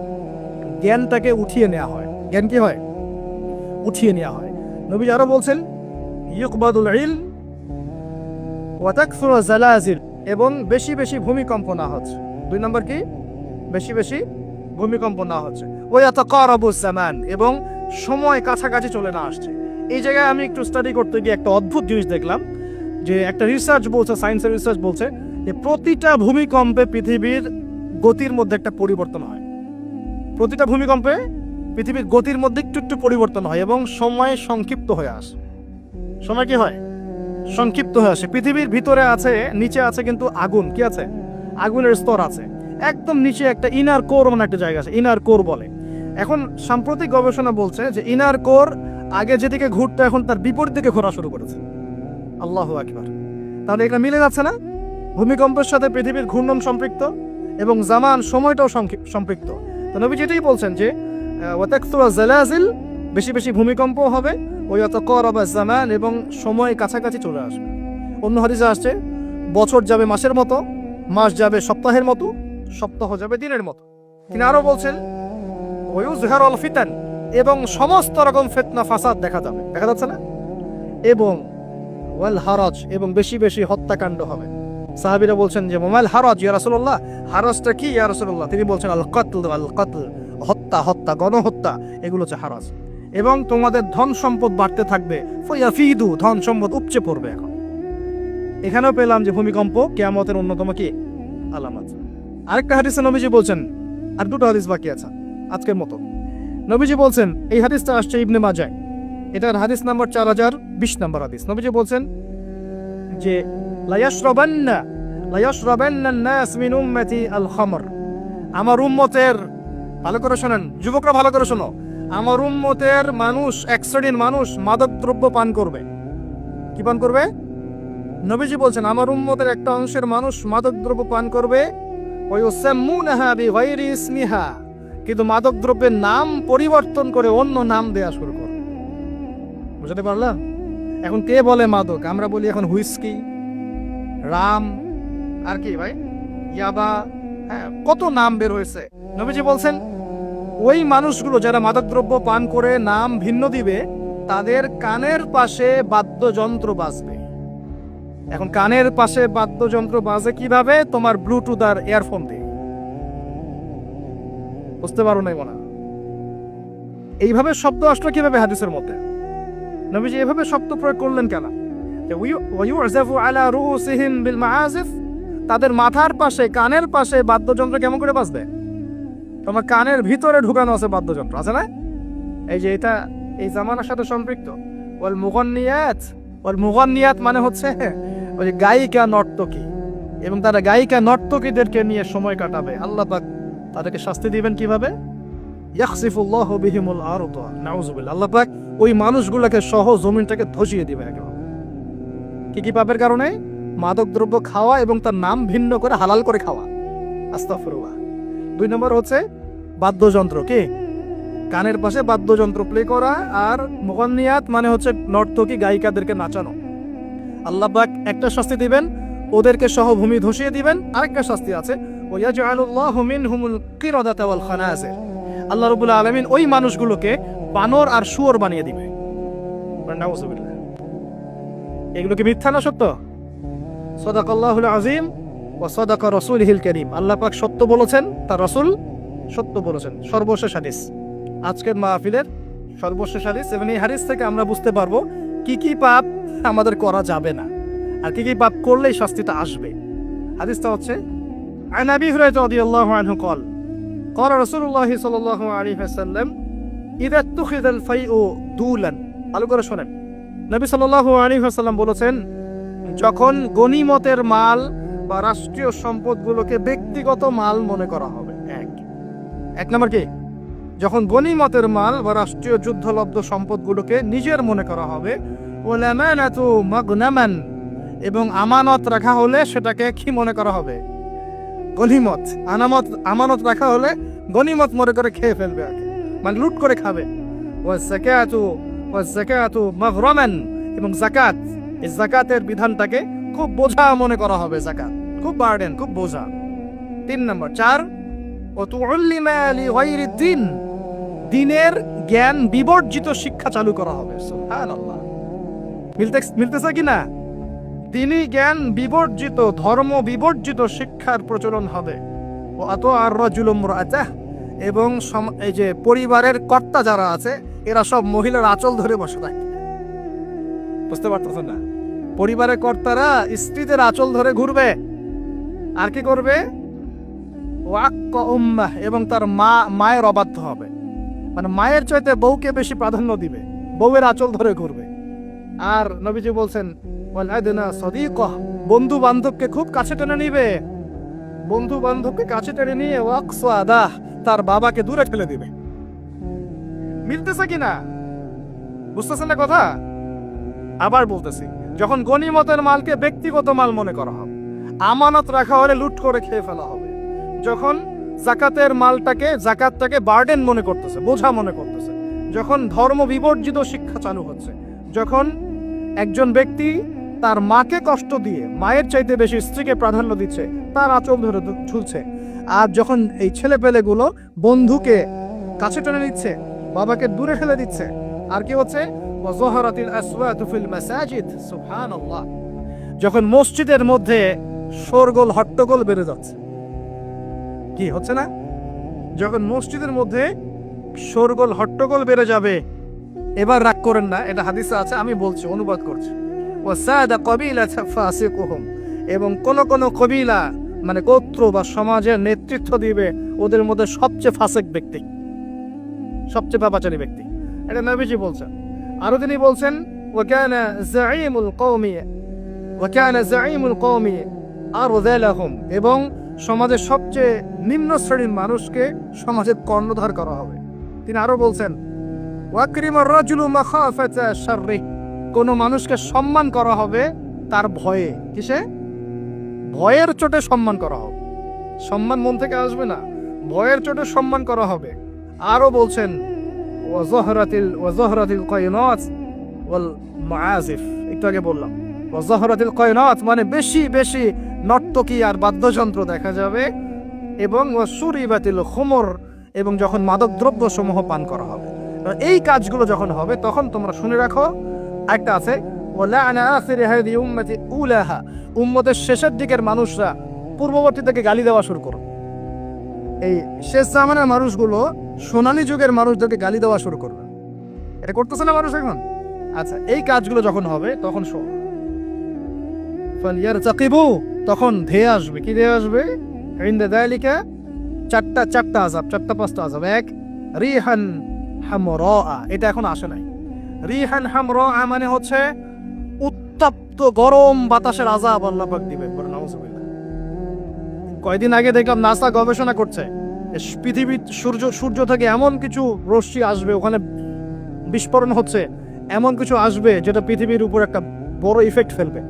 Speaker 1: জ্ঞানটাকে উঠিয়ে নেওয়া হয়। জ্ঞান কি হয়? উঠিয়ে নেওয়া হয়। নবী আরো বলছেন ইউকবাদুল ইলম ওয়া তাকসুরু জালাজিল, এবং বেশি বেশি ভূমিকম্প না হচ্ছে। 2 নম্বর কি? বেশি বেশি ভূমিকম্প না হচ্ছে। ওয়া ইয়াতাকারাবুজ জামান, এবং সময় কাছাকাছি চলে না আসছে। এই জায়গায় আমি একটু স্টাডি করতে গিয়ে একটা অদ্ভুত জিনিস দেখলাম, যে একটা রিসার্চ বলছে, সায়েন্সের রিসার্চ বলছে যে প্রতিটা ভূমিকম্পে পৃথিবীর গতির মধ্যে একটা পরিবর্তন হয়। প্রতিটা ভূমিকম্পে পৃথিবীর গতির মধ্যে একটু একটু পরিবর্তন হয় এবং সময় সংক্ষিপ্ত হয়ে আসে। সময় কি হয়? সংক্ষিপ্ত হয়ে আসে। পৃথিবীর ভিতরে আছে, নিচে আছে কিন্তু আগুন। কি আছে? আগুনের স্তর আছে। একদম নিচে একটা ইনার কোর মানে একটা জায়গা আছে, ইনার কোর বলে। এখন সাম্প্রতিক গবেষণা বলছে যে ইনার কোর আগে যেদিকে ঘুরতো এখন তার বিপরীত দিকে ঘোরা শুরু করেছে। আল্লাহু আকবার। তাহলে এটা মিলে যাচ্ছে না? ভূমিকম্পের সাথে পৃথিবীর ঘূর্ণন সম্পৃক্ত এবং জামান, সময়টাও সম্পৃক্ত। তো নবী যেটাই বলছেন যে ওয়াতাকসুরু জালাজিল, বেশি বেশি ভূমিকম্প হবে, ওয়াতাকারাবা জামান, এবং সময় কাছাকাছি চলে আসবে। অন্য হাদিসে আসছে বছর যাবে মাসের মতো, মাস যাবে সপ্তাহের মতো, সপ্তাহ যাবে দিনের মতো। তিনি আরো বলছেন ওয়ায়ুযহারুল ফিতান, এবং সমস্ত রকম ফিতনা ফাসাদ দেখা যাবে। দেখা যাচ্ছে না? এবং ওয়াল হারাজ, এবং বেশি বেশি হত্যাকাণ্ড হবে। সাহাবীরা বলছেন যে মাল হারাজ ইয়া রাসূলুল্লাহ, হারাজটা কি ইয়া রাসূলুল্লাহ? তিনি বলছেন আল কতল, আল কতল, হত্যা, হত্যা, গণহত্যা, এগুলো হচ্ছে হারাজ। এবং তোমাদের ধন সম্পদ বাড়তে থাকবে, ফায়াফিদু, ধন সম্পদ উপচে পড়বে। এখন এখানেও পেলাম যে ভূমিকম্প কিয়ামতের অন্যতম কি আলামত। আরেকটা হাদিসে নবীজি বলছেন, আর 2টা হাদিস বাকি আছে আজকের মতো। নবীজি বলছেন, এই হাদিসটা আসছে ইবনে মাজাহ, এটার হাদিস নাম্বার 4020 নম্বর হাদিস। নবীজি বলছেন যে লা ইয়াশরাবান্না নাস মিন উম্মতি আল খামর, আমার উম্মতের, ভালো করে শোনেন যুবকরা, ভালো করে শোনো, আমার উম্মতের মানুষ, এক শ্রেণীর মানুষ মাদক দ্রব্য পান করবে। কি পান করবে? নবীজি বলছেন আমার উম্মতের একটা অংশের মানুষ মাদক দ্রব্য পান করবে, ওয়ায়ুসাম্মুনাহা বিগাইরি ইসমিহা, কিন্তু মাদক দ্রব্যের নাম পরিবর্তন করে অন্য নাম দেয়া শুরু করবে। বুঝতে পারলাম? এখন কে বলে মাদক? আমরা বলি এখন হুইস্কি, রাম, আর কি ভাই, ইয়াবা, হ্যাঁ কত নাম বের হয়েছে। নবীজি বলছেন ওই মানুষগুলো যারা মাদকদ্রব্য পান করে নাম ভিন্ন দিবে, তাদের কানের পাশে বাদ্যযন্ত্র বাজবে। এখন কানের পাশে বাদ্যযন্ত্র বাজে কিভাবে? তোমার ব্লুটুথ আর ইয়ারফোন দিয়ে। বুঝতে পারো নাই মনে হয়? এইভাবে শব্দ আসলো কিভাবে হাদিসের মধ্যে? নবীজি এভাবে শব্দ প্রয়োগ করলেন কেন? ওয়ায়ুযাফু আলা রুউসিহিম বিল মাআজিফ, তাদের মাথার পাশে কানের পাশে বাদ্যযন্ত্র কেমন করে বাজবে? তোমার কানের ভিতরে ঢুকানো আছে বাদ্যযন্ত্র, আছে না? এই যে এটা এই জামানার সাথে সম্পৃক্ত। ওয়াল মুগান্নিয়াত মানে হচ্ছে ওই যে গায়িকা নর্তকী, এবং তারা গায়িকা নর্তকীদেরকে নিয়ে সময় কাটাবে। আল্লাহ পাক তাদেরকে শাস্তি দিবেন কিভাবে? ইয়াখসিফুল্লাহু বিহিমুল আরদ, নাউযুবিল্লাহ। আল্লাহ পাক ওই মানুষগুলোকে সহ জমিনটাকে ধসিয়ে দিবে একেবারে। কি পাপের কারণে? মাদক দ্রব্য খাওয়া এবং তার নাম ভিন্ন করে হালাল করে খাওয়া। আস্তাগফিরুল্লাহ। 2 নম্বর হচ্ছে বাদ্যযন্ত্র, কি কানের পাশে বাদ্যযন্ত্র প্লে করা। আর মুগান্নিয়াত মানে হচ্ছে নর্তকী গায়িকাদেরকে নাচানো। আল্লাহ পাক একটা শাস্তি দিবেন, ওদেরকে সহ ভূমি ধসিয়ে দিবেন। আরেকটা শাস্তি আছে, ওয়ায়াজআলুল্লাহু মিনহুমুল কিরাদাতা ওয়াল খানাজির, আল্লাহ রাব্বুল আলামিন ওই মানুষগুলোকে বানর আর শুয়োর বানিয়ে দিবে। নাউযুবিল্লাহ। এগুলো কি মিথ্যা না সত্য? সাদাকাল্লাহুল আযীম ওয়া সাদাকা রাসূলুহুল কারীম। আল্লাহ পাক সত্য বলেছেন, তার রাসূল সত্য বলেছেন। সর্বশেষ হাদিস, আজকের মাহফিলের সর্বশেষ হাদিস, এবং এই হাদিস থেকে আমরা বুঝতে পারবো কি কি পাপ আমাদের করা যাবে না আর কি কি পাপ করলেই শাস্তিটা আসবে। হাদিসটা হচ্ছে আন আবি হুরায়রা রাদিয়াল্লাহু আনহু قال قال رسول الله صلى الله عليه وسلم اذا اتخذ الفيء دولا। ভালো করে শুনেন, নবী সাল্লাল্লাহু আলাইহি ওয়াসাল্লাম বলেছেন, যখন গনিমতের মাল বা রাষ্ট্রীয় সম্পদগুলোকে ব্যক্তিগত মাল মনে করা হবে। এক নম্বর কি? যখন গনিমতের মাল বা রাষ্ট্রীয় যুদ্ধলব্ধ সম্পদগুলোকে নিজের মনে করা হবে। ওয়াল আমানাতু মাগনামান, এবং আমানত রাখা হলে সেটাকে কি মনে করা হবে? গনিমত। আমানত রাখা হলে গনিমত মনে করে খেয়ে ফেলবে, মানে লুট করে খাবে। ওয়াজ যাকাতু মাগরামান, এবং যাকাত, এই যাকাতের বিধানটাকে খুব বোঝা মনে করা হবে। যাকাত খুব বার্ডেন, খুব বোঝা। 3 নম্বর 4 ওয়াতুল্লিমা লিগাইরিদ দ্বীন, দ্বীনের জ্ঞান বিবর্জিত শিক্ষা চালু করা হবে। সুবহানাল্লাহ। মিলতেছে কি না? দ্বীনি জ্ঞান বিবর্জিত, ধর্ম বিবর্জিত শিক্ষার প্রচলন হবে। ও আতআর রাজুলু ইমরাআতাহ, এবং এই যে পরিবারের কর্তা যারা আছে এরা সব মহিলার আঁচল ধরে বসে থাকে। বুঝতে পারতেছেন না? পরিবারের কর্তারা স্ত্রীদের আঁচল ধরে ঘুরবে। আর কি করবে? ওয়াক্কা উম্মাহ, এবং তার মায়ের অবাধ্য হবে, মানে মায়ের চাইতে বউকে বেশি প্রাধান্য দিবে, বউয়ের আঁচল ধরে ঘুরবে। আর নবীজি বলছেন ওয়াল আদনা সাদিকাহ, বন্ধু বান্ধবকে খুব কাছে টেনে নিবে, বন্ধু বান্ধবকে কাছে টেনে নিয়ে ওয়াকসাদাহ, তার বাবাকে দূরে ঠেলে দিবে। মিলতেছে কিনা? বুঝতেছেন না কথা? আবার বলতেছি, যখন গনিমতের মালকে ব্যক্তিগত মাল মনে করা হবে, আমানত রাখা হলে লুট করে খেয়ে ফেলা হবে। যখন জাকাতটাকে বার্ডেন মনে করতেছে, বোঝা মনে করতেছে। যখন ধর্ম বিবর্জিত শিক্ষা চালু হচ্ছে, যখন একজন ব্যক্তি তার মাকে কষ্ট দিয়ে মায়ের চাইতে বেশি স্ত্রীকে প্রাধান্য দিচ্ছে, তার আঁচল ধরে ঝুলছে। আর যখন এই ছেলেপেলেগুলো বন্ধুকে কাছে টেনে নিচ্ছে, বাবাকে দূরে ফেলে দিচ্ছে। আর কি হচ্ছে? ওয়াযাহারাতিল আসওয়াতু ফিল মাসাজিদ, সুবহানাল্লাহ। যখন মসজিদের মধ্যে শোরগোল হট্টগোল বেড়ে যাচ্ছে, কি হচ্ছে না? যখন মসজিদের মধ্যে শোরগোল হট্টগোল বেড়ে যাবে, এবার রাগ করেন না, এটা হাদিসে আছে, আমি বলছি, অনুবাদ করছি। ওয়াসাদা কবিলাতা ফাসিকুহুম, এবং কোন কবিলা মানে গোত্র বা সমাজের নেতৃত্ব দিবে ওদের মধ্যে সবচেয়ে ফাসিক ব্যক্তি, সবচেয়ে পাপাচারী ব্যক্তি। এটা নবীজি বলছেন। আরো তিনি বলছেন ওয়াকানা যাঈমুল কওমি আরযালাহুম, এবং সমাজের সবচেয়ে নিম্ন শ্রেণীর মানুষকে সমাজের কর্ণধার করা হবে। তিনি আরো বলছেন ওয়াকরিমার রাজুলু মাখাফাতা শাররি, কোন মানুষকে সম্মান করা হবে তার ভয়ে। কিসে? ভয়ের চোটে সম্মান করা হবে। সম্মান মন থেকে আসবে না, ভয়ের চোটে সম্মান করা হবে। আরো বলছেন ওয়াজহরাতিল কায়নাত ওয়াল মাআজিফ, একটু আগে বললাম। ওয়া যাহরাতিল কায়নাত, মানে বেশি বেশি নর্তকী আর বাদ্যযন্ত্র দেখা যাবে। এবং ওয়া শুরিবাতিল খুমর, এবং যখন মাদক দ্রব্য সমূহ পান করা হবে। এই কাজগুলো যখন হবে তখন তোমরা শুনে রাখো, একটা আছে ওয়া লা'না আখিরি হাযিহি উম্মতি উলাহা, উম্মতের শেষের দিকের মানুষরা পূর্ববর্তী থেকে গালি দেওয়া শুরু করো। এই শেষ জামানার মানুষগুলো সোনালী যুগের মানুষদেরকে গালি দেওয়া শুরু করবে। এটা করতেছে না মানুষ এখন? আচ্ছা, এই কাজগুলো যখন হবে তখন শোন, ফালিয়ারতাকিবু, তখন ধেয়ে আসবে। কি ধেয়ে আসবে? ইনদা যালিকা চারটা আযাব, চারটা পাঁচটা আযাব। এক, রিহান হামরা, এটা এখন আসে নাই। রিহান হামরা মানে হচ্ছে উত্তপ্ত গরম বাতাসের আযাব আল্লাহ পাক দিবেন। বলেন নাউযুবিল্লাহ। কয়দিন আগে দেখলাম নাসা গবেষণা করছে, পৃথিবীর সূর্য থেকে এমন কিছু রশ্মি আসবে, ওখানে বিস্ফোরণ হচ্ছে, এমন কিছু আসবে যেটা পৃথিবীর উপর একটা বড় ইফেক্ট ফেলবে।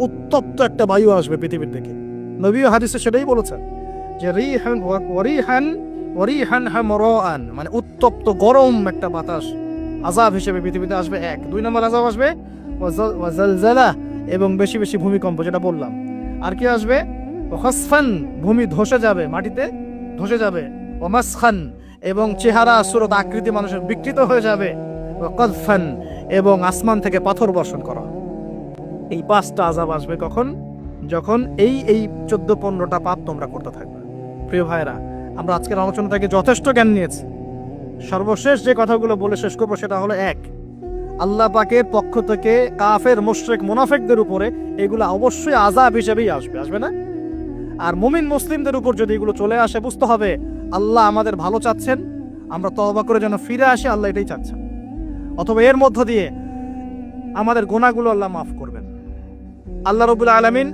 Speaker 1: উত্তপ্ত একটা বায়ু আসবে পৃথিবীর থেকে। নবী হাদিসে সেটাই বলেছেন যে রিহান হামরান, মানে উত্তপ্ত গরম একটা বাতাস আযাব হিসেবে পৃথিবীতে আসবে। এক। দুই নম্বর আযাব আসবে ওয়াজালজালা, এবং বেশি বেশি ভূমিকম্প, যেটা বললাম। আর কি আসবে? ওয়াখাসফান, ভূমি ধসে যাবে, মাটিতে ধসে যাবে। ওয়ামাসখান, এবং চেহারা সুরত আকৃতি মানুষের বিকৃত হয়ে যাবে। ওয়াকাযফান, এবং আসমান থেকে পাথর বর্ষণ করা। এই পাঁচটা আযাব আসবে কখন? যখন এই 14-15টা পাপ তোমরা করতে থাকবে। প্রিয় ভাইরা, আমরা আজকের আলোচনা থেকে যথেষ্ট জ্ঞান নিয়েছি। সর্বশেষ যে কথাগুলো বলে শেষ করবো সেটা হলো, এক, আল্লাহ পাকের পক্ষ থেকে কাফের, মুশরিক, মুনাফিকদের উপরে এগুলো অবশ্যই আযাব হিসেবেই আসবে, আসবে না? আর মুমিন মুসলিমদের উপর যদি এগুলো চলে আসে, বুঝতে হবে আল্লাহ আমাদের ভালো চাচ্ছেন, আমরা তওবা করে যেন ফিরে আসি, আল্লাহ এটাই চাচ্ছেন। অথবা এর মধ্য দিয়ে আমাদের গুনাহগুলো আল্লাহ মাফ করবেন। আল্লাহ রাব্বুল আলামিন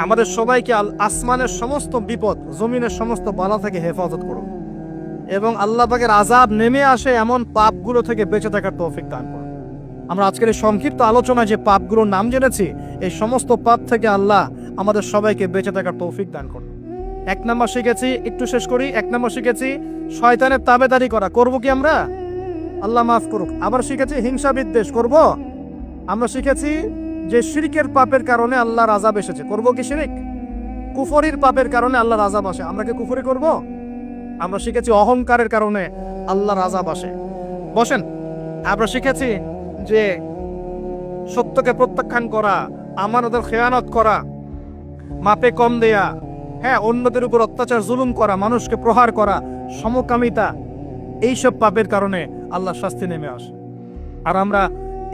Speaker 1: আমাদের সবাইকে আসমানের সমস্ত বিপদ, জমিনের সমস্ত বালা থেকে হেফাজত করুন, এবং আল্লাহ পাকের আযাব নেমে আসে এমন পাপগুলো থেকে বেঁচে থাকার তৌফিক দান করুন। আমরা আজকের এই সংক্ষিপ্ত আলোচনায় যে পাপগুলোর নাম জেনেছি, এই সমস্ত পাপ থেকে আল্লাহ আমাদের সবাইকে বেঁচে থাকার তৌফিক দান করুন। এক নম্বর শিখেছি, একটু শেষ করি। এক নম্বর শিখেছি শয়তানের তাবেদারি করা। করবো কি আমরা? আল্লাহ মাফ করুক। আবার শিখেছি হিংসা বিদ্বেষ করব। আমরা শিখেছি যে শিরকের পাপের কারণে আল্লাহর আযাব এসেছে, করব কি শিরক? কুফরির পাপের কারণে আল্লাহর আযাব আসে, আমরা কি কুফরি করব? আমরা শিখেছি অহংকারের কারণে আল্লাহর আযাব আসে। বসেন। আমরা শিখেছি যে সত্যকে প্রত্যাখ্যান করা, আমানতের খেয়ানত করা, মাপে কম দেয়া, হ্যাঁ, অন্যদের উপর অত্যাচার জুলুম করা, মানুষকে প্রহার করা, সমকামিতা, এইসব পাপের কারণে আল্লাহর শাস্তি নেমে আসে। আর আমরা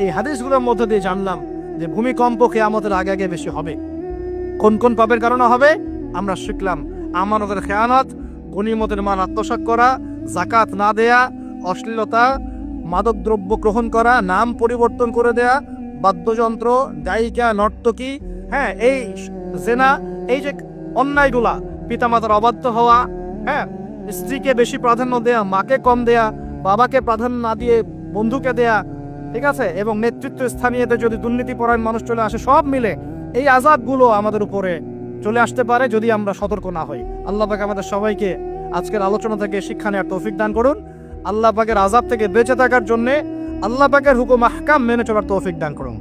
Speaker 1: এই হাদিসগুলোর মধ্যে দিয়ে জানলাম যে ভূমিকম্প কিয়ামতের আগে আগে বেশি হবে। কোন কোন পাপের কারণে হবে আমরা শিখলাম। আমানতের খেয়ানত, গনিমতের মাল আত্মসাৎ করা, যাকাত না দেয়া, অশ্লীলতা, মাদক দ্রব্য গ্রহণ করা, নাম পরিবর্তন করে দেয়া, বাদ্যযন্ত্র, গায়িকা, নর্তকী, হ্যাঁ, এই জেনা, এই যে অন্যায়গুলা, পিতামাতার অবাধ্য হওয়া, হ্যাঁ, স্ত্রীকে বেশি প্রাধান্য দেয়া, মাকে কম দেয়া, বাবাকে প্রাধান্য না দিয়ে বন্ধুকে দেয়া, ঠিক আছে, এবং নেতৃত্ব স্থানীয়তে যদি দুর্নীতিপরায়ণ মানুষ চলে আসে, সব মিলে এই আযাবগুলো আমাদের উপরে চলে আসতে পারে যদি আমরা সতর্ক না হই। আল্লাহ পাক আমাদের সবাইকে আজকের আলোচনা থেকে শিক্ষা নেওয়ার তৌফিক দান করুন। আল্লাহ পাকের আযাব থেকে বেঁচে থাকার জন্য আল্লাহ পাকের হুকুম আহকাম মেনে চলার তৌফিক দান করুন।